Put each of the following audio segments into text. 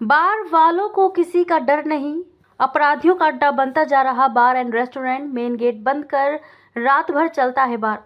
बार वालों को किसी का डर नहीं, अपराधियों का अड्डा बनता जा रहा बार एंड रेस्टोरेंट, मेन गेट बंद कर रात भर चलता है बार।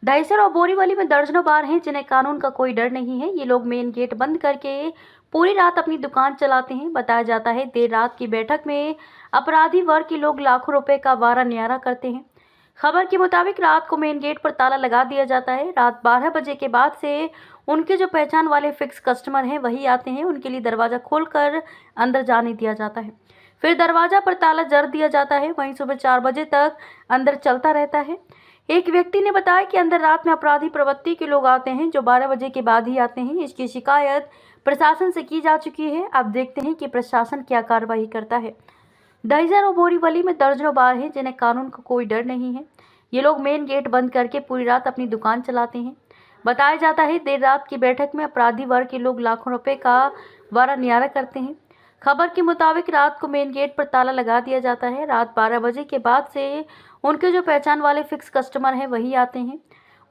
दहिसर और बोरीवली में दर्जनों बार हैं जिन्हें कानून का कोई डर नहीं है। ये लोग मेन गेट बंद करके पूरी रात अपनी दुकान चलाते हैं। बताया जाता है देर रात की बैठक में अपराधी वर्ग के लोग लाखों रुपए का वारा न्यारा करते हैं। खबर के मुताबिक रात को मेन गेट पर ताला लगा दिया जाता है। रात 12 बजे के बाद से उनके जो पहचान वाले फिक्स कस्टमर हैं वही आते हैं। उनके लिए दरवाज़ा खोलकर अंदर जाने दिया जाता है, फिर दरवाज़ा पर ताला जड़ दिया जाता है। वहीं सुबह 4 बजे तक अंदर चलता रहता है। एक व्यक्ति ने बताया कि अंदर रात में अपराधी प्रवृत्ति के लोग आते हैं जो 12 बजे के बाद ही आते हैं। इसकी शिकायत प्रशासन से की जा चुकी है। अब देखते हैं कि प्रशासन क्या कार्रवाई करता है। दहिसर और बोरीवली में दर्जनों बार हैं जिन्हें कानून का कोई डर नहीं है। ये लोग मेन गेट बंद करके पूरी रात अपनी दुकान चलाते हैं। बताया जाता है देर रात की बैठक में अपराधी वर्ग के लोग लाखों रुपए का वारा न्यारा करते हैं। खबर के मुताबिक रात को मेन गेट पर ताला लगा दिया जाता है। रात 12 बजे के बाद से उनके जो पहचान वाले फिक्स कस्टमर हैं वही आते हैं।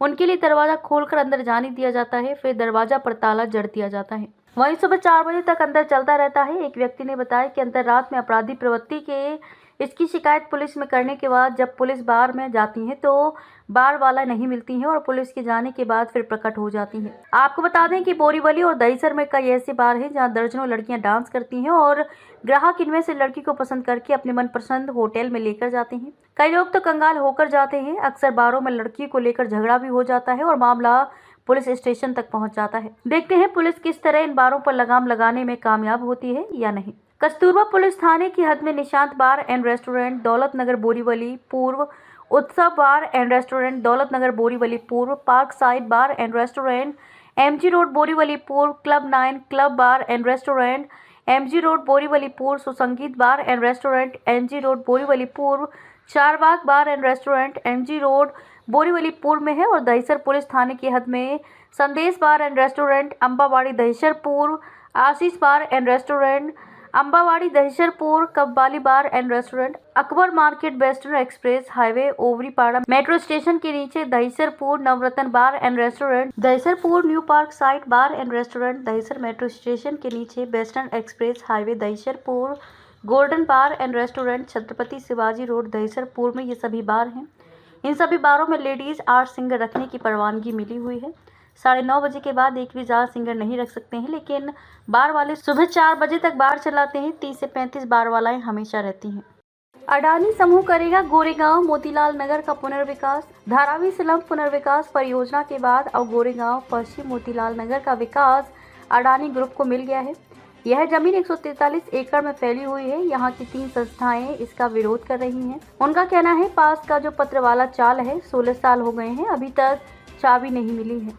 उनके लिए दरवाज़ा खोलकर अंदर जाने दिया जाता है, फिर दरवाज़ा पर ताला जड़ दिया जाता है। वहीं सुबह 4 बजे तक अंदर चलता रहता है। एक व्यक्ति ने बताया कि अंदर रात में अपराधी प्रवृत्ति के इसकी शिकायत पुलिस में करने के बाद जब पुलिस बार में जाती है तो बार वाला नहीं मिलती है और पुलिस के जाने के बाद फिर प्रकट हो जाती है। आपको बता दें कि बोरीवली और दहिसर में कई ऐसे बार हैं जहां दर्जनों लड़कियां डांस करती हैं और ग्राहक इनमें से लड़की को पसंद करके अपने मनपसंद होटल में लेकर जाते हैं। कई लोग तो कंगाल होकर जाते हैं। अक्सर बारों में लड़की को लेकर झगड़ा भी हो जाता है और मामला पुलिस स्टेशन तक पहुंच जाता है। देखते हैं पुलिस किस तरह इन बारों पर लगाम लगाने में कामयाब होती है या नहीं। कस्तूरबा पुलिस थाने की हद में निशांत बार एंड रेस्टोरेंट, दौलत नगर बोरीवली पूर्व, उत्सव बार एंड रेस्टोरेंट, दौलत नगर बोरीवली पूर्व, park side bar and restaurant, MG road Borivali पूर्व, club 9 club bar and restaurant, MG road Borivali पूर्व, Susangeet bar and restaurant, MG road Borivali पूर्व, Charbagh bar and restaurant, MG road Borivali पूर्व में है। और दहिसर पुलिस थाने की हद में Sandesh bar and restaurant, Ambawadi Dahisar पूर्व, Ashish bar and restaurant, Ambawadi Dahisar पूर्व, Kabbali bar and restaurant, Akbar market, western express highway, Ovaripada metro station के नीचे दहिसर पूर्व, Navratna bar and restaurant, Dahisar पूर्व, new park side bar and restaurant, Dahisar metro station के नीचे वेस्टर्न एक्सप्रेस हाईवे, दहिसर पूर्व, golden bar and restaurant, Chhatrapati Shivaji road Dahisar पूर्व में ये सभी बार हैं। इन सभी बारों में लेडीज 8 सिंगर रखने की परवानगी मिली हुई है। 9:30 बजे के बाद एक भी ज़्यादा सिंगर नहीं रख सकते हैं, लेकिन बार वाले सुबह 4 बजे तक बार चलाते हैं। 30 से 35 बार वालाएं हमेशा रहती हैं। अडानी समूह करेगा गोरेगांव मोतीलाल नगर का पुनर्विकास। धारावी स्लम पुनर्विकास परियोजना के बाद अब गोरेगांव पश्चिम मोतीलाल नगर का विकास अडानी ग्रुप को मिल गया है। यह जमीन 143 एकड़ में फैली हुई है। यहाँ की 3 संस्थाएं इसका विरोध कर रही हैं। उनका कहना है पास का जो पत्र वाला चाल है 16 साल हो गए हैं, अभी तक चाबी नहीं मिली है।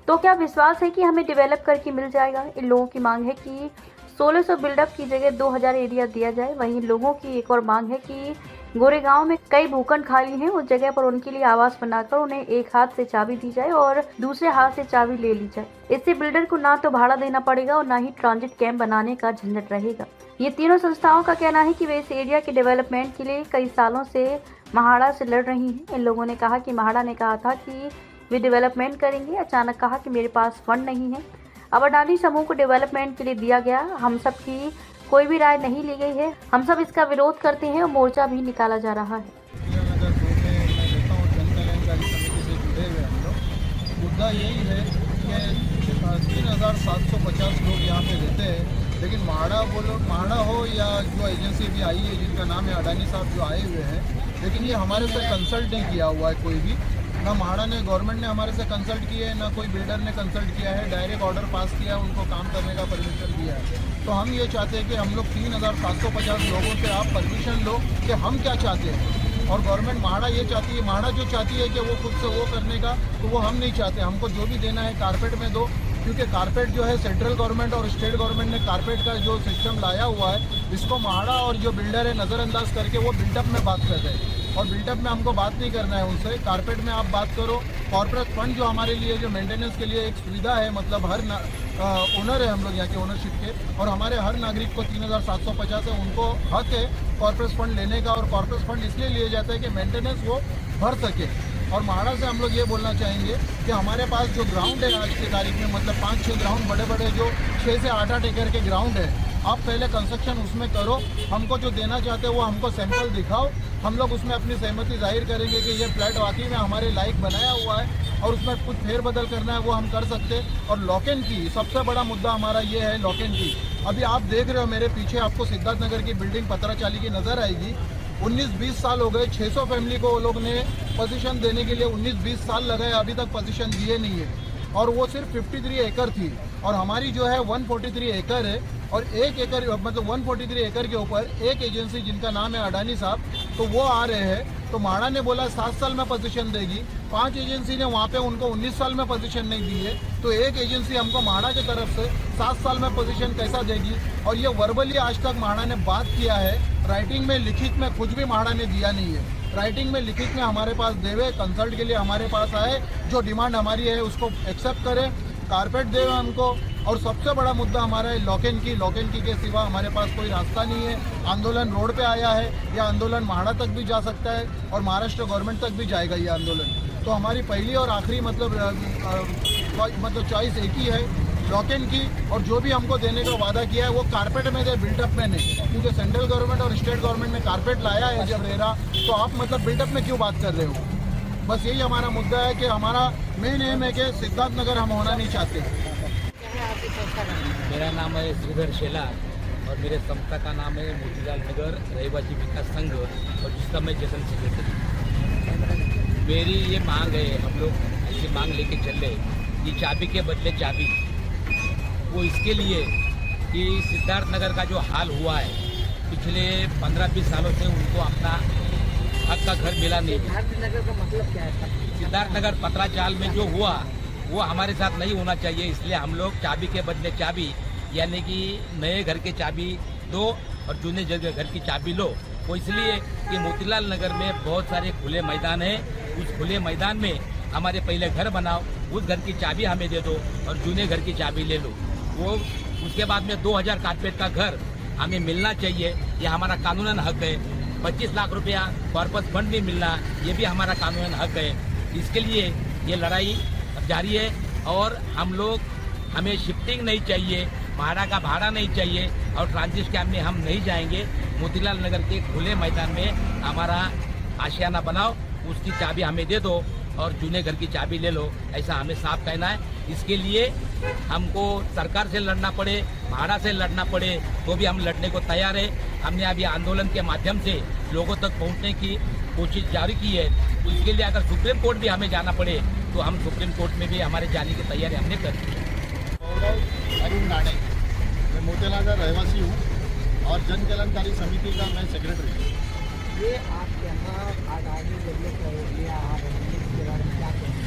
तो क्या विश्वास है कि हमें डेवलप करके मिल जाएगा। इन लोगों की मांग है कि 1600 बिल्डअप की जगह 2000 एरिया दिया जाए। वहीं लोगों की एक और मांग है कि गोरेगांव में कई भूखंड खाली हैं, उस जगह पर उनके लिए आवास बनाकर उन्हें एक हाथ से चाबी दी जाए और दूसरे हाथ से चाबी ले ली जाए। इससे बिल्डर को ना तो भाड़ा देना पड़ेगा और ना ही ट्रांजिट कैंप बनाने का झंझट रहेगा। ये तीनों संस्थाओं का कहना है कि वे इस एरिया के डेवलपमेंट के लिए कई सालों से महाड़ा से लड़ रही हैं। इन लोगों ने कहा कि महाड़ा ने कहा था कि वे डेवलपमेंट करेंगे, अचानक कहा कि मेरे पास फंड नहीं है। अब अडानी समूह को डेवलपमेंट के लिए दिया गया, हम सब की कोई भी राय नहीं ली गई है। हम सब इसका विरोध करते हैं और मोर्चा भी निकाला जा रहा है। मुद्दा यही है कि 3750 लोग यहाँ पे रहते हैं, लेकिन महाड़ा हो या जो एजेंसी भी आई है जिनका नाम है अडानी साहब जो आए हुए हैं, लेकिन ये हमारे से कंसल्ट नहीं किया हुआ है कोई भी। ना महाड़ा ने, गवर्नमेंट ने हमारे से कंसल्ट किया है, ना कोई बिल्डर ने कंसल्ट किया है। डायरेक्ट ऑर्डर पास किया है, उनको काम करने का परमिशन दिया है। तो हम ये चाहते हैं कि हम लोग 3750 लोगों से आप परमिशन लो कि हम क्या चाहते हैं। और गवर्नमेंट महाड़ा ये चाहती है, महाड़ा जो चाहती है कि वो खुद से वो करने का, तो वो हम नहीं चाहते। हमको जो भी देना है कारपेट में दो, क्योंकि कारपेट जो है सेंट्रल गवर्नमेंट और स्टेट गवर्नमेंट ने कारपेट का जो सिस्टम लाया हुआ है, इसको महाड़ा और जो बिल्डर है नज़रअंदाज करके वो बिल्डअप में बात कर रहे हैं। और बिल्डअप में हमको बात नहीं करना है उनसे, कारपेट में आप बात करो। कॉर्पोरेट फंड जो हमारे लिए जो मेंटेनेंस के लिए एक सुविधा है, मतलब हर ओनर है हम लोग यहाँ के ओनरशिप के, और हमारे हर नागरिक को 3750 है, उनको हक है कॉर्पोरेट फंड लेने का। और कॉर्पोरेट फंड इसलिए लिए जाता है कि मेंटेनेंस वो भर सके। और महाड़ा से हम लोग ये बोलना चाहेंगे कि हमारे पास जो ग्राउंड है आज की तारीख में, मतलब 5-6 ग्राउंड बड़े बड़े जो 6 से 8-8 एकड़ के ग्राउंड है, आप पहले कंस्ट्रक्शन उसमें करो, हमको जो देना चाहते हो वो हमको सैंपल दिखाओ, हम लोग उसमें अपनी सहमति जाहिर करेंगे कि ये फ्लैट वाकई में हमारे लायक बनाया हुआ है और उसमें कुछ फेरबदल करना है वो हम कर सकते हैं। और लॉक एंड की सबसे बड़ा मुद्दा हमारा ये है, लॉक एंड की। अभी आप देख रहे हो मेरे पीछे, आपको सिद्धार्थ नगर की बिल्डिंग पतराचाली की नज़र आएगी। 19-20 साल हो गए, 600 फैमिली को वो लोग ने पोजीशन देने के लिए 19-20 साल लगाए, अभी तक पोजीशन दिए नहीं है। और वो सिर्फ 53 एकड़ थी और हमारी जो है 143 एकड़ है। और 1 एकड़ मतलब 143 एकड़ के ऊपर एक एजेंसी जिनका नाम है अडानी साहब, तो वो आ रहे हैं। तो माड़ा ने बोला 7 साल में पोजीशन देगी, 5 एजेंसी ने वहाँ पे उनको 19 साल में पोजीशन नहीं दी है। तो एक एजेंसी हमको माड़ा की तरफ से 7 साल में पोजीशन कैसा देगी? और ये वर्बली आज तक माड़ा ने बात किया है, राइटिंग में लिखित में कुछ भी माड़ा ने दिया नहीं है। राइटिंग में लिखित में हमारे पास देवे, कंसल्ट के लिए हमारे पास आए, जो डिमांड हमारी है उसको एक्सेप्ट करें, कारपेट देवे हमको। और सबसे बड़ा मुद्दा हमारा है लॉक एंड की। लॉक एंड की के सिवा हमारे पास कोई रास्ता नहीं है। आंदोलन रोड पे आया है, यह आंदोलन माड़ा तक भी जा सकता है और महाराष्ट्र गवर्नमेंट तक भी जाएगा ये आंदोलन। तो हमारी पहली और आखिरी मतलब चॉइस एक ही है, लॉक एंड की। और जो भी हमको देने का वादा किया है वो कारपेट में दे, बिल्डअप में नहीं। क्योंकि सेंट्रल गवर्नमेंट और स्टेट गवर्नमेंट ने कारपेट लाया है जब रेरा, तो आप मतलब बिल्डअप में क्यों बात कर रहे हो? बस यही हमारा मुद्दा है कि हमारा मेन एम है कि सिद्धार्थ नगर हम होना नहीं चाहते। मेरा नाम है श्रीधर शेला और मेरे संस्था का नाम है मोतीलाल नगर रहीवासी विकास संघ, और जिसका मैं जनरल सेक्रेटरी। मेरी ये मांग है, हम लोग ऐसी मांग लेके चल रहे, ये चाबी के बदले चाबी। वो इसके लिए कि सिद्धार्थ नगर का जो हाल हुआ है, पिछले 15-20 सालों से उनको अपना हक का घर मिला नहीं। सिद्धार्थ नगर का मतलब क्या है? सिद्धार्थ नगर पतराचाल में जो हुआ वो हमारे साथ नहीं होना चाहिए, इसलिए हम लोग चाबी के बदले चाबी, यानी कि नए घर के चाबी दो और जूने जगह घर की चाबी लो। वो इसलिए कि मोतीलाल नगर में बहुत सारे खुले मैदान हैं, उस खुले मैदान में हमारे पहले घर बनाओ, उस घर की चाबी हमें दे दो और जूने घर की चाबी ले लो। वो उसके बाद में 2000 कारपेट का घर हमें मिलना चाहिए, ये हमारा कानूनन हक है। 25 लाख रुपया कॉर्पस फंड भी मिलना, ये भी हमारा कानूनन हक है। इसके लिए ये लड़ाई जारी है और हमें शिफ्टिंग नहीं चाहिए, भाड़ा का भाड़ा नहीं चाहिए और ट्रांजिट कैंप में हम नहीं जाएंगे। मोतीलाल नगर के खुले मैदान में हमारा आशियाना बनाओ, उसकी चाबी हमें दे दो और जूने घर की चाबी ले लो, ऐसा हमें साफ कहना है। इसके लिए हमको सरकार से लड़ना पड़े, भाड़ा से लड़ना पड़े, तो भी हम लड़ने को तैयार है। हमने अभी आंदोलन के माध्यम से लोगों तक पहुंचने की कोशिश जारी की है। इसके लिए अगर सुप्रीम कोर्ट भी हमें जाना पड़े तो हम सुप्रीम कोर्ट में भी हमारे जाने की तैयारी हमने कर दी है। अरुण नाणे, मैं मोतीलाल नगर रहवासी हूँ और जन कल्याणकारी समिति का मैं सेक्रेटरी हूँ। ये आपके यहाँ अडानी डेवलप एरिया आ रहे हैं, इसके बारे में क्या कहेंगे?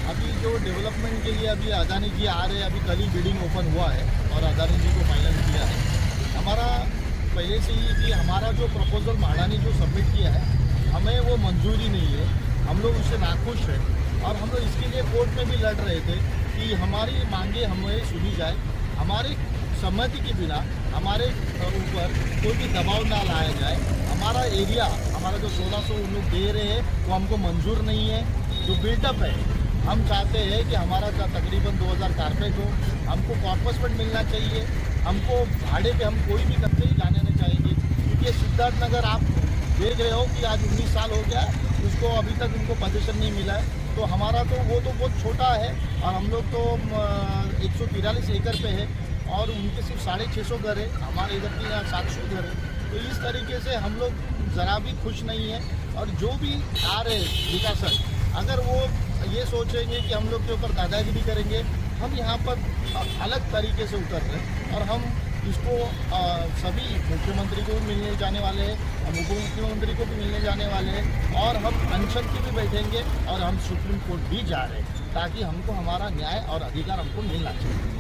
अभी जो डेवलपमेंट के लिए अभी अडानी जी आ रहे हैं, अभी कल ही बिल्डिंग ओपन हुआ है और अडानी जी को फाइनल किया है। हमारा पहले से ही कि हमारा जो प्रपोजल माड़ा ने जो सबमिट किया है, हमें वो मंजूरी नहीं है, हम लोग उससे नाखुश हैं और हम लोग इसके लिए कोर्ट में भी लड़ रहे थे कि हमारी मांगे हमें सुनी जाए, हमारी सहमति के बिना हमारे ऊपर कोई भी दबाव ना लाया जाए। हमारा एरिया, हमारा जो 1600 उन लोग दे रहे हैं वो हमको मंजूर नहीं है। जो बिल्डअप है, हम चाहते हैं कि हमारा तकरीबन 2000 कारपेट हो, हमको कॉर्पस फंड मिलना चाहिए, हमको भाड़े पे हम कोई भी कब्जे ही जाने नहीं चाहेंगे। क्योंकि सिद्धार्थ नगर आप देख रहे हो कि आज 19 साल हो गया, उसको अभी तक उनको पोजीशन नहीं मिला है। तो हमारा तो वो तो बहुत छोटा है और हम लोग तो 143 एकड़ पे है और उनके सिर्फ 650 घर है, हमारे इधर की 700 घर है। तो इस तरीके से हम लोग ज़रा भी खुश नहीं है। और जो भी आ रहे विकासक, अगर वो ये सोचेंगे कि हम लोग के ऊपर दादागिरी करेंगे, हम यहाँ पर अलग तरीके से उतर रहे हैं और हम इसको सभी मुख्यमंत्री को भी मिलने जाने वाले हैं, हम उप मुख्यमंत्री को भी मिलने जाने वाले हैं और हम अनशन की भी बैठेंगे और हम सुप्रीम कोर्ट भी जा रहे हैं ताकि हमको हमारा न्याय और अधिकार हमको मिलना चाहिए।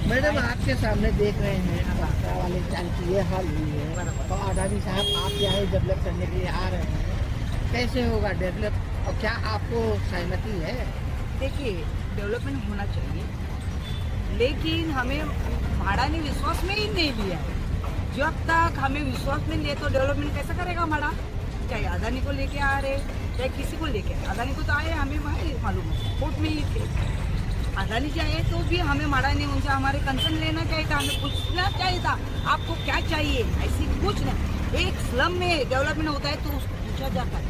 मैडम, आपके सामने देख रहे हैं अब वाले चाल की ये हाल हुई है तो अडानी साहब आप यहाँ डेवलप करने के लिए आ रहे हैं, कैसे होगा डेवलप और क्या आपको सहमति है? देखिए, डेवलपमेंट होना चाहिए, लेकिन हमें भाड़ा ने विश्वास में ही नहीं लिया। जब तक हमें विश्वास में लिए तो डेवलपमेंट कैसा करेगा भाड़ा? चाहे अदानी को लेके आ रहे, चाहे किसी को लेके, अदानी को तो आए हमें मालूम है, कोर्ट में ही थे। अडानी चाहिए तो भी हमें माड़ा नहीं, उनसे हमारे कंसर्न लेना चाहिए था, हमें पूछना चाहिए था आपको क्या चाहिए, ऐसी कुछ नहीं। एक स्लम में डेवलपमेंट होता है तो उसको पूछा जाता है,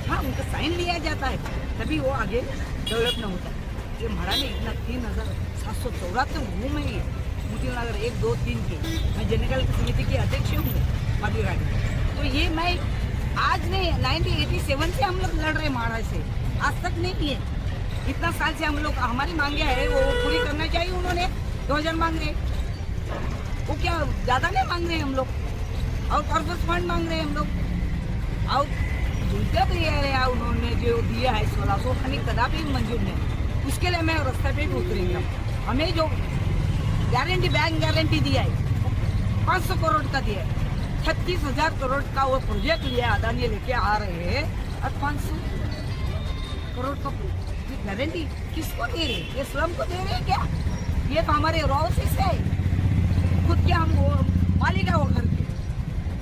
हाँ उनका साइन लिया जाता है, तभी वो आगे डेवलपमेंट होता है। ये माड़ा ने इतना 3,774 हूँ मैं, मुझे नगर 1, 2, 3 के, मैं जनरल समिति की अध्यक्ष हूँ माधुराई। तो ये मैं आज नहीं, 1987 से हम लोग लड़ रहे माड़ा से, आज तक नहीं है। इतना साल से हम लोग हमारी मांगे है वो पूरी करना चाहिए। उन्होंने 2000 मांग रहे, वो क्या ज़्यादा नहीं मांग रहे हम लोग, और कॉर्पोरेट फंड मांग रहे हम लोग, और दूसरा तो ये है उन्होंने जो दिया है 1600 खनी कदापि मंजूर नहीं। उसके लिए मैं रास्ते पे भी उतरेंगे। हमें जो गारंटी, बैंक गारंटी दिया है 500 करोड़ का दिया है, 36,000 करोड़ का वो प्रोजेक्ट लिया अदानी लेके आ रहे हैं, और 500 करोड़ का गारंटी किसको दे रहे? ये स्लम को दे रहे हैं क्या? ये तो हमारे रॉसेस है, खुद के हम वो मालिक है वो घर के,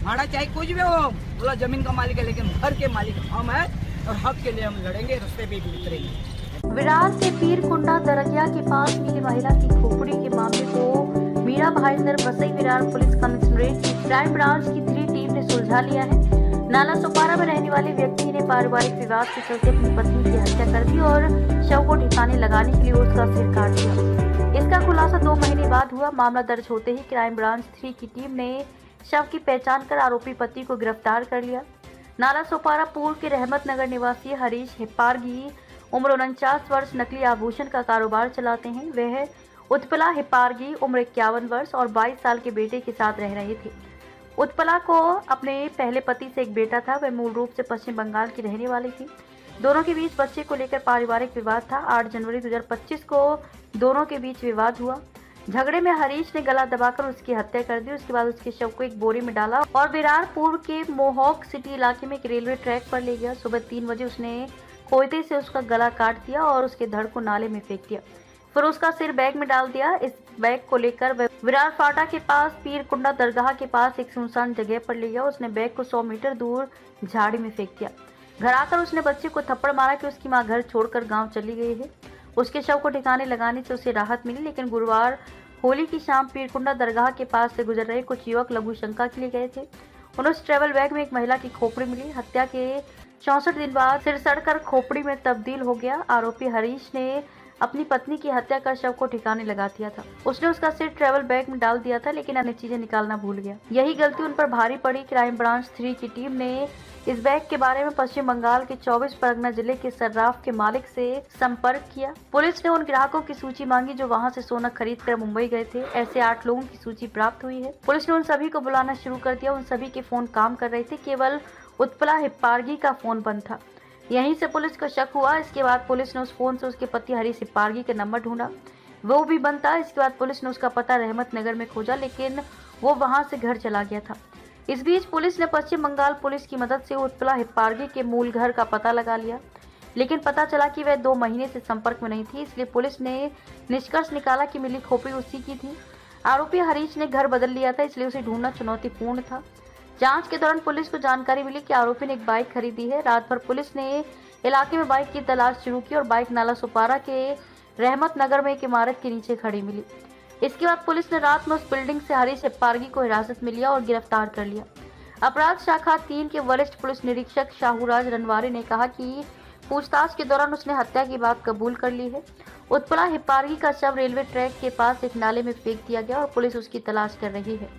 भाड़ा चाहे कुछ भी हो, बोला जमीन का मालिक है, लेकिन घर के मालिक हम है, और हक के लिए हम लड़ेंगे, रास्ते पे भी उतरेंगे। विरार के पीरकुंडा दरगिया के पास मिली महिला की खोपड़ी के मामले को मीरा भाईंदर बसई विरार पुलिस कमिश्नरेट की क्राइम ब्रांच की 3 टीम ने सुलझा लिया है। नाला सोपारा में रहने वाले व्यक्ति ने पारिवारिक विवाद के चलते अपनी पत्नी की हत्या कर दी और शव को ठिकाने लगाने के लिए उसका सिर काट दिया। इसका खुलासा 2 महीने बाद हुआ। मामला दर्ज होते ही क्राइम ब्रांच 3 की टीम ने शव की पहचान कर आरोपी पति को गिरफ्तार कर लिया। नाला सोपारा पूर्व के रहमत नगर निवासी हरीश हिप्पारगी उम्र 49 वर्ष नकली आभूषण का कारोबार चलाते हैं। वह उत्पला हिप्पारगी उम्र 51 वर्ष और 22 साल के बेटे के साथ रह रहे थे। उत्पला को अपने पहले पति से एक बेटा था। वह मूल रूप से पश्चिम बंगाल की रहने वाली थी। दोनों के बीच बच्चे को लेकर पारिवारिक विवाद था। 8 जनवरी 2025 को दोनों के बीच विवाद हुआ। झगड़े में हरीश ने गला दबाकर उसकी हत्या कर दी। उसके बाद उसके शव को एक बोरी में डाला और विरार पूर्व के मोहॉक सिटी इलाके में एक रेलवे ट्रैक पर ले गया। सुबह 3 बजे उसने कोयते से उसका गला काट दिया और उसके धड़ को नाले में फेंक दिया। फिर उसका सिर बैग में डाल दिया। इस बैग को लेकर वह विरार फाटा के पास पीरकुंडा दरगाह के पास एक सुनसान जगह पर ले गया। उसने बैग को 100 मीटर दूर झाड़ी में फेंक दिया। घर आकर उसने बच्चे को थप्पड़ मारा कि उसकी मां घर छोड़कर गांव चली गई है। उसके शव को ठिकाने लगाने से उसे राहत मिली, लेकिन गुरुवार होली की शाम पीरकुंडा दरगाह के पास से गुजर रहे कुछ युवक लघु शंका के लिए गए थे। उन्हें उस ट्रेवल बैग में एक महिला की खोपड़ी मिली। हत्या के 64 दिन बाद सिर सड़कर खोपड़ी में तब्दील हो गया। आरोपी हरीश ने अपनी पत्नी की हत्या कर शव को ठिकाने लगा दिया था। उसने उसका सिर ट्रेवल बैग में डाल दिया था, लेकिन अन्य चीजें निकालना भूल गया। यही गलती उन पर भारी पड़ी। क्राइम ब्रांच 3 की टीम ने इस बैग के बारे में पश्चिम बंगाल के 24 परगना जिले के सर्राफ के मालिक से संपर्क किया। पुलिस ने उन ग्राहकों की सूची मांगी जो वहां से सोना खरीद कर मुंबई गए थे। ऐसे 8 लोगों की सूची प्राप्त हुई है। पुलिस ने उन सभी को बुलाना शुरू कर दिया। उन सभी के फोन काम कर रहे थे, केवल उत्पला हिप्पारगी का फोन बंद था। यहीं से पुलिस को शक हुआ। इसके बाद पुलिस ने उस फोन से उसके पति हरीश हिप्पारगी का नंबर ढूंढा, वो भी बंद था। इसके बाद पुलिस ने उसका पता रहमत नगर में खोजा, लेकिन वो वहां से घर चला गया था। इस बीच पुलिस ने पश्चिम बंगाल पुलिस की मदद से उत्पला हिप्पारगी के मूल घर का पता लगा लिया, लेकिन पता चला कि वह 2 महीने से संपर्क में नहीं थी। इसलिए पुलिस ने निष्कर्ष निकाला कि मिली खोपड़ी उसी की थी। आरोपी हरीश ने घर बदल लिया था, इसलिए उसे ढूंढना चुनौतीपूर्ण था। जांच के दौरान पुलिस को जानकारी मिली कि आरोपी ने एक बाइक खरीदी है। रात भर पुलिस ने इलाके में बाइक की तलाश शुरू की और बाइक नाला सोपारा के रहमत नगर में एक इमारत के नीचे खड़ी मिली। इसके बाद पुलिस ने रात में उस बिल्डिंग से हरीश हिप्पारगी को हिरासत में लिया और गिरफ्तार कर लिया। अपराध शाखा 3 के वरिष्ठ पुलिस निरीक्षक शाहूराज रनवारे ने कहा कि पूछताछ के दौरान उसने हत्या की बात कबूल कर ली है। उत्पला हिप्पारगी का शव रेलवे ट्रैक के पास एक नाले में फेंक दिया गया और पुलिस उसकी तलाश कर रही है।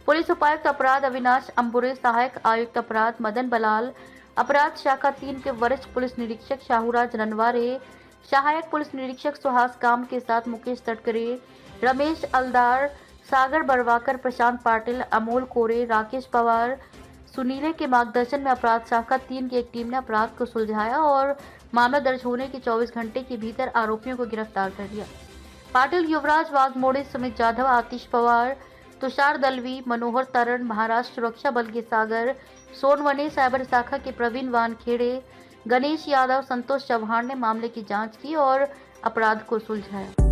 पुलिस उपायुक्त अपराध अविनाश अंबुरे, सहायक आयुक्त अपराध मदन बलाल, अपराध शाखा 3 के वरिष्ठ पुलिस निरीक्षक शाहूराज रनवारे, सहायक पुलिस निरीक्षक सुहास काम के साथ मुकेश तटकरे, रमेश अलदार, सागर बरवाकर, प्रशांत पाटिल, अमोल कोरे, राकेश पवार, सुनीले के मार्गदर्शन में अपराध शाखा 3 की एक टीम ने अपराध को सुलझाया और मामला दर्ज होने के 24 घंटे के भीतर आरोपियों को गिरफ्तार कर लिया। पाटिल युवराज वाघमोड़े, सुमित जाधव, आतिश पवार, तुषार दलवी, मनोहर तरण, महाराष्ट्र सुरक्षा बल के सागर सोनवने, साइबर शाखा के प्रवीण वानखेड़े, गणेश यादव, संतोष चौहान ने मामले की जांच की और अपराध को सुलझाया।